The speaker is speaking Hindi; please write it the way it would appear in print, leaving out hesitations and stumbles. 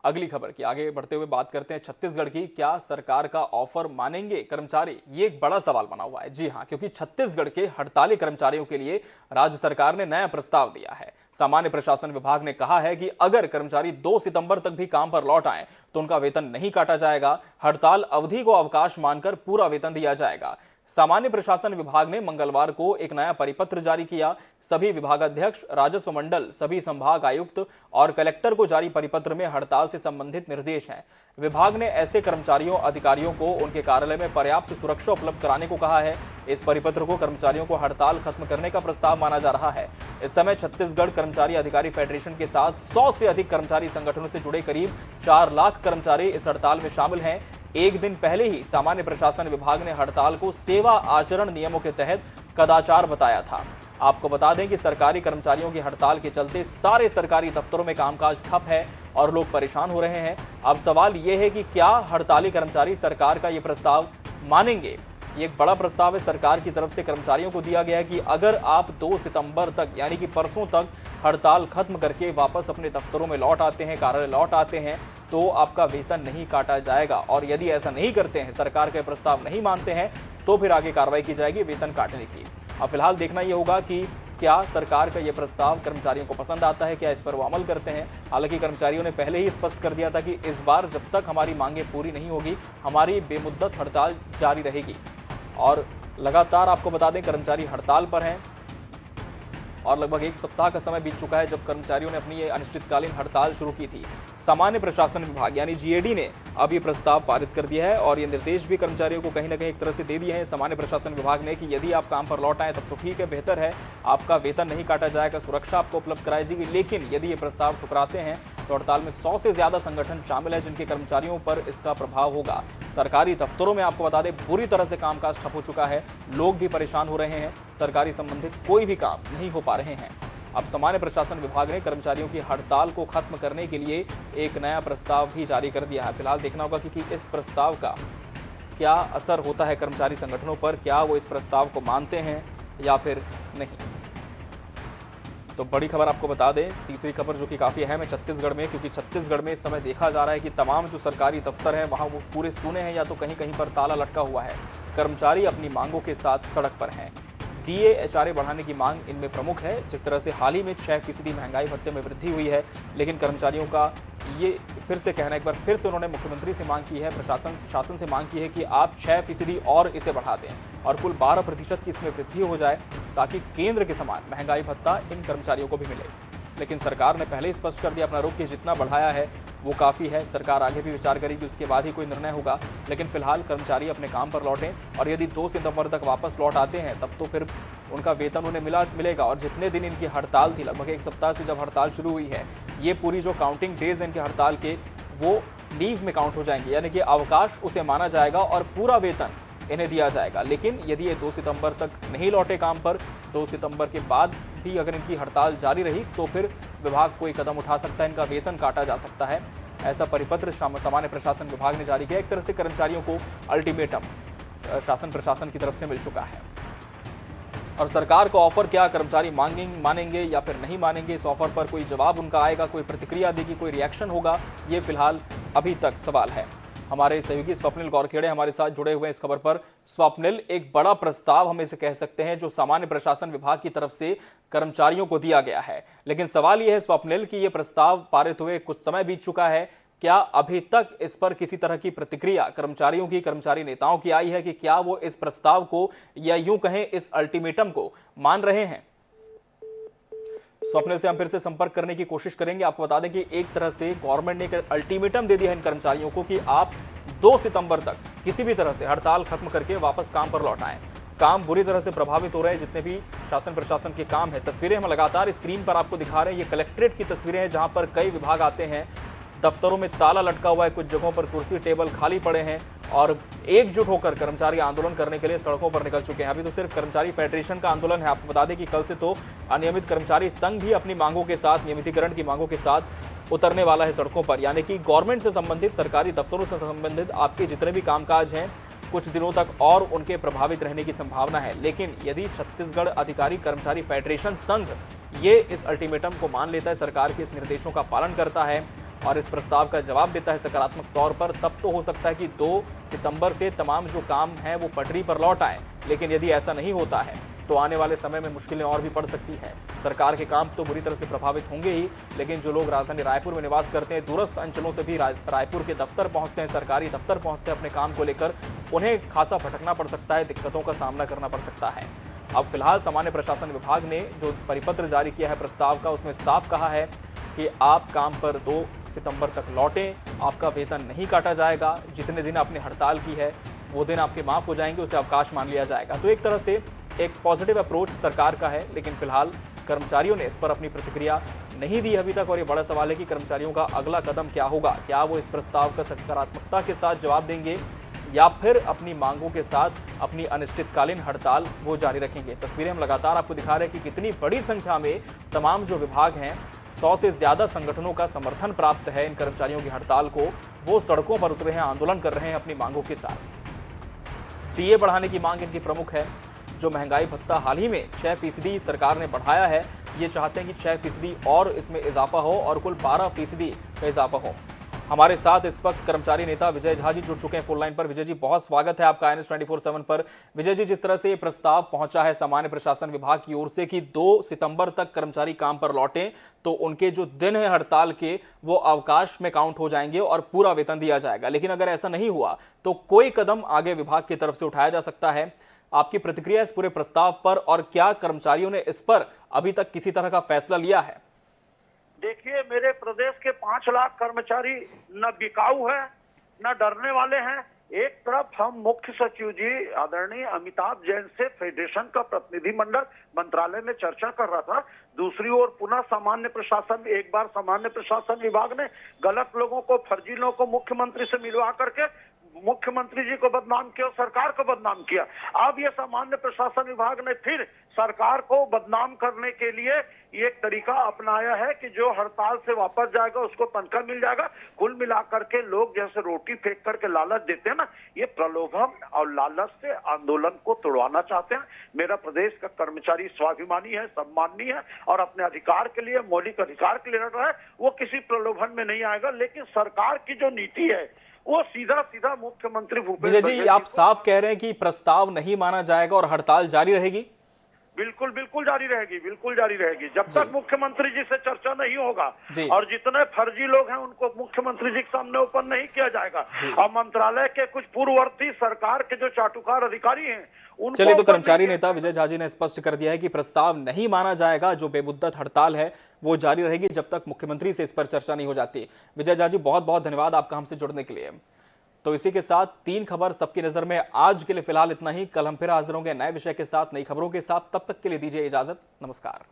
अगली खबर की आगे बढ़ते हुए बात करते हैं छत्तीसगढ़ की। क्या सरकार का ऑफर मानेंगे कर्मचारी? ये एक बड़ा सवाल बना हुआ है। जी हां, क्योंकि छत्तीसगढ़ के हड़ताली कर्मचारियों के लिए राज्य सरकार ने नया प्रस्ताव दिया है। सामान्य प्रशासन विभाग ने कहा है कि अगर कर्मचारी 2 सितंबर तक भी काम पर लौट आए तो उनका वेतन नहीं काटा जाएगा। हड़ताल अवधि को अवकाश मानकर पूरा वेतन दिया जाएगा। सामान्य प्रशासन विभाग ने मंगलवार को एक नया परिपत्र जारी किया। सभी विभागाध्यक्ष, राजस्व मंडल, सभी संभाग आयुक्त और कलेक्टर को जारी परिपत्र में हड़ताल से संबंधित निर्देश हैं। विभाग ने ऐसे कर्मचारियों, अधिकारियों को उनके कार्यालय में पर्याप्त सुरक्षा उपलब्ध कराने को कहा है। इस परिपत्र को कर्मचारियों को हड़ताल खत्म करने का प्रस्ताव माना जा रहा है। इस समय छत्तीसगढ़ कर्मचारी अधिकारी फेडरेशन के साथ 100 से अधिक कर्मचारी संगठनों से जुड़े करीब 4 लाख कर्मचारी इस हड़ताल में शामिल हैं। एक दिन पहले ही सामान्य प्रशासन विभाग ने हड़ताल को सेवा आचरण नियमों के तहत कदाचार बताया था। आपको बता दें कि सरकारी कर्मचारियों की हड़ताल के चलते सारे सरकारी दफ्तरों में कामकाज ठप है और लोग परेशान हो रहे हैं। अब सवाल यह है कि क्या हड़ताली कर्मचारी सरकार का यह प्रस्ताव मानेंगे? ये एक बड़ा प्रस्ताव है सरकार की तरफ से कर्मचारियों को दिया गया है कि अगर आप 2 सितंबर तक यानी कि परसों तक हड़ताल खत्म करके वापस अपने दफ्तरों में लौट आते हैं, कार्यालय लौट आते हैं, तो आपका वेतन नहीं काटा जाएगा। और यदि ऐसा नहीं करते हैं, सरकार के प्रस्ताव नहीं मानते हैं, तो फिर आगे कार्रवाई की जाएगी वेतन काटने की। अब फिलहाल देखना यह होगा कि क्या सरकार का यह प्रस्ताव कर्मचारियों को पसंद आता है, क्या इस पर वो अमल करते हैं। हालांकि कर्मचारियों ने पहले ही स्पष्ट कर दिया था कि इस बार जब तक हमारी मांगें पूरी नहीं होगी, हमारी बेमुद्दत हड़ताल जारी रहेगी। और लगातार आपको बता दें कर्मचारी हड़ताल पर हैं और लगभग 1 सप्ताह का समय बीत चुका है जब कर्मचारियों ने अपनी ये अनिश्चितकालीन हड़ताल शुरू की थी। सामान्य प्रशासन विभाग यानी जीएडी ने अब ये प्रस्ताव पारित कर दिया है और ये निर्देश भी कर्मचारियों को कहीं ना कहीं एक तरह से दे दिए हैं सामान्य प्रशासन विभाग ने कि यदि आप काम पर लौट आए तब तो ठीक है, बेहतर है, आपका वेतन नहीं काटा जाएगा, सुरक्षा आपको उपलब्ध कराई जाएगी। लेकिन यदि ये प्रस्ताव ठुकराते हैं तो हड़ताल में 100 से ज्यादा संगठन शामिल है जिनके कर्मचारियों पर इसका प्रभाव होगा। सरकारी दफ्तरों में आपको बता दें बुरी तरह से कामकाज ठप हो चुका है, लोग भी परेशान हो रहे हैं, सरकारी संबंधित कोई भी काम नहीं हो पा रहे हैं। अब सामान्य प्रशासन विभाग ने कर्मचारियों की हड़ताल को खत्म करने के लिए एक नया प्रस्ताव भी जारी कर दिया है। फिलहाल देखना होगा कि इस प्रस्ताव का क्या असर होता है कर्मचारी संगठनों पर, क्या वो इस प्रस्ताव को मानते हैं या फिर नहीं। तो बड़ी खबर आपको बता दें, तीसरी खबर जो कि काफ़ी अहम है छत्तीसगढ़ में, क्योंकि छत्तीसगढ़ में इस समय देखा जा रहा है कि तमाम जो सरकारी दफ्तर हैं वहाँ वो पूरे सूने हैं या तो कहीं कहीं पर ताला लटका हुआ है। कर्मचारी अपनी मांगों के साथ सड़क पर हैं। डीए, एचआरए बढ़ाने की मांग इनमें प्रमुख है। जिस तरह से हाल ही में 6% महंगाई भत्ते में वृद्धि हुई है, लेकिन कर्मचारियों का ये फिर से कहना, एक बार फिर से उन्होंने मुख्यमंत्री से मांग की है, शासन से मांग की है कि आप 6% और इसे बढ़ा दें और कुल 12% की इसमें वृद्धि हो जाए ताकि केंद्र के समान महंगाई भत्ता इन कर्मचारियों को भी मिले। लेकिन सरकार ने पहले ही स्पष्ट कर दिया अपना रुख कि जितना बढ़ाया है वो काफ़ी है, सरकार आगे भी विचार करेगी, उसके बाद ही कोई निर्णय होगा। लेकिन फिलहाल कर्मचारी अपने काम पर लौटें और यदि 2 सितंबर तक वापस लौट आते हैं तब तो फिर उनका वेतन उन्हें मिलेगा। और जितने दिन इनकी हड़ताल थी, लगभग 1 सप्ताह से जब हड़ताल शुरू हुई है, ये पूरी जो काउंटिंग डेज इनकी हड़ताल के वो लीव में काउंट हो जाएंगे, यानी कि अवकाश उसे माना जाएगा और पूरा वेतन इन्हें दिया जाएगा। लेकिन यदि ये 2 सितंबर तक नहीं लौटे काम पर, 2 सितंबर के बाद भी अगर इनकी हड़ताल जारी रही तो फिर विभाग कोई कदम उठा सकता है, इनका वेतन काटा जा सकता है। ऐसा परिपत्र सामान्य प्रशासन विभाग ने जारी किया। एक तरह से कर्मचारियों को अल्टीमेटम शासन प्रशासन की तरफ से मिल चुका है। और सरकार का ऑफर क्या कर्मचारी मानेंगे या फिर नहीं मानेंगे, इस ऑफर पर कोई जवाब उनका आएगा, कोई प्रतिक्रिया देगी, कोई रिएक्शन होगा, ये फिलहाल अभी तक सवाल है। हमारे सहयोगी स्वप्निल गौरखेड़े हमारे साथ जुड़े हुए हैं इस खबर पर। स्वप्निल, एक बड़ा प्रस्ताव हम इसे कह सकते हैं जो सामान्य प्रशासन विभाग की तरफ से कर्मचारियों को दिया गया है, लेकिन सवाल यह है स्वप्निल कि यह प्रस्ताव पारित हुए कुछ समय बीत चुका है, क्या अभी तक इस पर किसी तरह की प्रतिक्रिया कर्मचारियों की, कर्मचारी नेताओं की आई है कि क्या वो इस प्रस्ताव को या यूं कहें इस अल्टीमेटम को मान रहे हैं? स्वप्निल से हम फिर से संपर्क करने की कोशिश करेंगे। आपको बता दें कि एक तरह से गवर्नमेंट ने एक अल्टीमेटम दे दिया है इन कर्मचारियों को कि आप 2 सितंबर तक किसी भी तरह से हड़ताल खत्म करके वापस काम पर लौट आएं। काम बुरी तरह से प्रभावित हो रहे हैं जितने भी शासन प्रशासन के काम है। तस्वीरें हम लगातार स्क्रीन पर आपको दिखा रहे हैं, ये कलेक्ट्रेट की तस्वीरें हैं जहां पर कई विभाग आते हैं। दफ्तरों में ताला लटका हुआ है, कुछ जगहों पर कुर्सी टेबल खाली पड़े हैं और एकजुट होकर कर्मचारी आंदोलन करने के लिए सड़कों पर निकल चुके हैं। अभी तो सिर्फ कर्मचारी फेडरेशन का आंदोलन है। आपको बता दें कि कल से तो अनियमित कर्मचारी संघ भी अपनी मांगों के साथ, नियमितीकरण की मांगों के साथ उतरने वाला है सड़कों पर। यानी कि गवर्नमेंट से संबंधित, सरकारी दफ्तरों से संबंधित आपके जितने भी कामकाज हैं कुछ दिनों तक और उनके प्रभावित रहने की संभावना है। लेकिन यदि छत्तीसगढ़ अधिकारी कर्मचारी फेडरेशन संघ ये इस अल्टीमेटम को मान लेता है, सरकार के इस निर्देशों का पालन करता है और इस प्रस्ताव का जवाब देता है सकारात्मक तौर पर, तब तो हो सकता है कि 2 सितंबर से तमाम जो काम है वो पटरी पर लौट आए। लेकिन यदि ऐसा नहीं होता है तो आने वाले समय में मुश्किलें और भी बढ़ सकती है। सरकार के काम तो बुरी तरह से प्रभावित होंगे ही, लेकिन जो लोग राजधानी रायपुर में निवास करते हैं, दूरस्थ अंचलों से भी रायपुर के दफ्तर पहुंचते हैं, सरकारी दफ्तर पहुंचते हैं अपने काम को लेकर, उन्हें खासा भटकना पड़ सकता है, दिक्कतों का सामना करना पड़ सकता है। अब फिलहाल सामान्य प्रशासन विभाग ने जो परिपत्र जारी किया है प्रस्ताव का, उसमें साफ कहा है कि आप काम पर 2 सितंबर तक लौटें, आपका वेतन नहीं काटा जाएगा, जितने दिन आपने हड़ताल की है वो दिन आपके माफ हो जाएंगे, उसे अवकाश मान लिया जाएगा। तो एक तरह से एक पॉजिटिव अप्रोच सरकार का है, लेकिन फिलहाल कर्मचारियों ने इस पर अपनी प्रतिक्रिया नहीं दी अभी तक, और ये बड़ा सवाल है कि कर्मचारियों का अगला कदम क्या होगा। क्या वो इस प्रस्ताव का सकारात्मकता के साथ जवाब देंगे या फिर अपनी मांगों के साथ अपनी अनिश्चितकालीन हड़ताल वो जारी रखेंगे। तस्वीरें हम लगातार आपको दिखा रहे हैं कि कितनी बड़ी संख्या में तमाम जो विभाग हैं, 100 से ज्यादा संगठनों का समर्थन प्राप्त है इन कर्मचारियों की हड़ताल को। वो सड़कों पर उतरे हैं, आंदोलन कर रहे हैं अपनी मांगों के साथ। टीए बढ़ाने की मांग इनकी प्रमुख है। जो महंगाई भत्ता हाल ही में 6% सरकार ने बढ़ाया है, ये चाहते हैं कि 6% और इसमें इजाफा हो और कुल 12% का इजाफा हो। हमारे साथ इस वक्त कर्मचारी नेता विजय झा जी जुड़ चुके हैं फोन लाइन पर। विजय जी, बहुत स्वागत है आपका INS 24/7 पर। विजय जी, जिस तरह से ये प्रस्ताव पहुंचा है सामान्य प्रशासन विभाग की ओर से कि 2 सितंबर तक कर्मचारी काम पर लौटें, तो उनके जो दिन है हड़ताल के वो अवकाश में काउंट हो जाएंगे और पूरा वेतन दिया जाएगा। लेकिन अगर ऐसा नहीं हुआ तो कोई कदम आगे विभाग की तरफ से उठाया जा सकता है। आपकी प्रतिक्रिया इस पूरे प्रस्ताव पर, और क्या कर्मचारियों ने इस पर अभी तक किसी तरह का फैसला लिया है? देखिए, मेरे प्रदेश के 5 लाख कर्मचारी न बिकाऊ है न डरने वाले हैं। एक तरफ हम मुख्य सचिव जी आदरणीय अमिताभ जैन से फेडरेशन का प्रतिनिधिमंडल मंत्रालय में चर्चा कर रहा था, दूसरी ओर पुनः सामान्य प्रशासन, एक बार सामान्य प्रशासन विभाग ने गलत लोगों को, फर्जी लोगों को मुख्यमंत्री से मिलवा करके मुख्यमंत्री जी को बदनाम किया, सरकार को बदनाम किया। अब ये सामान्य प्रशासन विभाग ने फिर सरकार को बदनाम करने के लिए एक तरीका अपनाया है कि जो हड़ताल से वापस जाएगा उसको तनख्वाह मिल जाएगा। कुल मिलाकर के लोग जैसे रोटी फेंक करके लालच देते हैं ना, ये प्रलोभन और लालच से आंदोलन को तोड़वाना चाहते हैं। मेरा प्रदेश का कर्मचारी स्वाभिमानी है, सम्माननीय है और अपने अधिकार के लिए, मौलिक अधिकार के लिए लड़ रहा है। वो किसी प्रलोभन में नहीं आएगा, लेकिन सरकार की जो नीति है वो सीधा सीधा मुख्यमंत्री भूपेश विजय जी, आप साफ कह रहे हैं कि प्रस्ताव नहीं माना जाएगा और हड़ताल जारी रहेगी? बिल्कुल बिल्कुल जारी रहेगी, बिल्कुल जारी रहेगी जब तक मुख्यमंत्री जी से चर्चा नहीं होगा और जितने फर्जी लोग हैं उनको मुख्यमंत्री जी के सामने ओपन नहीं किया जाएगा। और मंत्रालय के कुछ पूर्ववर्ती सरकार के जो चाटुकार अधिकारी हैं उनको, चलिए, तो कर्मचारी नेता विजय झा जी ने स्पष्ट कर दिया है कि प्रस्ताव नहीं माना जाएगा, जो बेमुद्दत हड़ताल है वो जारी रहेगी जब तक मुख्यमंत्री से इस पर चर्चा नहीं हो जाती। विजय झा जी, बहुत बहुत धन्यवाद आपका हमसे जुड़ने के लिए। तो इसी के साथ 3 खबर सबकी नजर में आज के लिए फिलहाल इतना ही। कल हम फिर हाजिर होंगे नए विषय के साथ, नई खबरों के साथ। तब तक के लिए दीजिए इजाजत। नमस्कार।